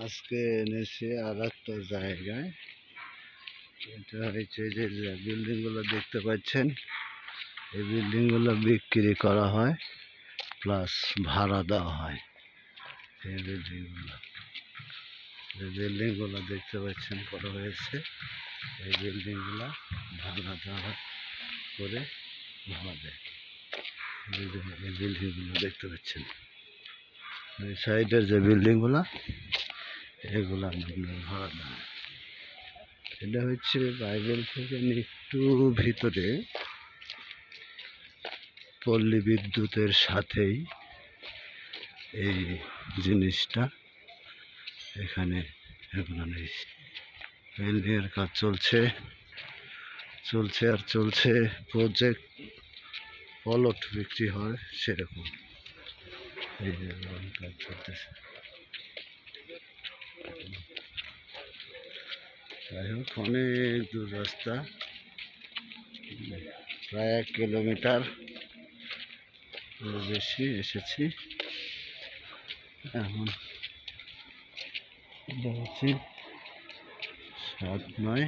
আজকে এনেছি আর একটা জায়গায়। এটা হচ্ছে যে বিল্ডিংগুলো দেখতে পাচ্ছেন, এই বিল্ডিংগুলো বিক্রি করা হয় প্লাস ভাড়া দেওয়া হয়। এই বিল্ডিংগুলো দেখতে পাচ্ছেন করা হয়েছে, এই বিল্ডিংগুলো ভাড়া দেওয়া করে ভাড়া দেয়। এই বিল্ডিংগুলো দেখতে পাচ্ছেন, এই সাইডের যে বিল্ডিংগুলো এগুলা ভাড়া দেওয়া। এটা হচ্ছে বাইবেল থেকে একটু ভিতরে, পল্লী বিদ্যুতের সাথেই এই জিনিসটা এখানে এগুলো নেই। বিল্ডিংয়ের কাজ চলছে আর চলছে। প্রজেক্ট প্লট বিক্রি হয় সেরকম এই কাজ চলতেছে। যাই হোক, অনেক দূর রাস্তা, প্রায় 1 কিলোমিটার বেশি এসেছি। এখন হচ্ছে 7-9।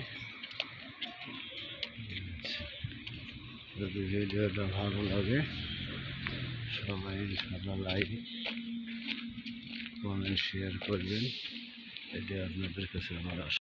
যদি ভিডিওটা ভালো লাগে সবাই ইনশাআল্লাহ লাইক কমেন্ট শেয়ার করবেন, এটা আপনাদের কাছে আমার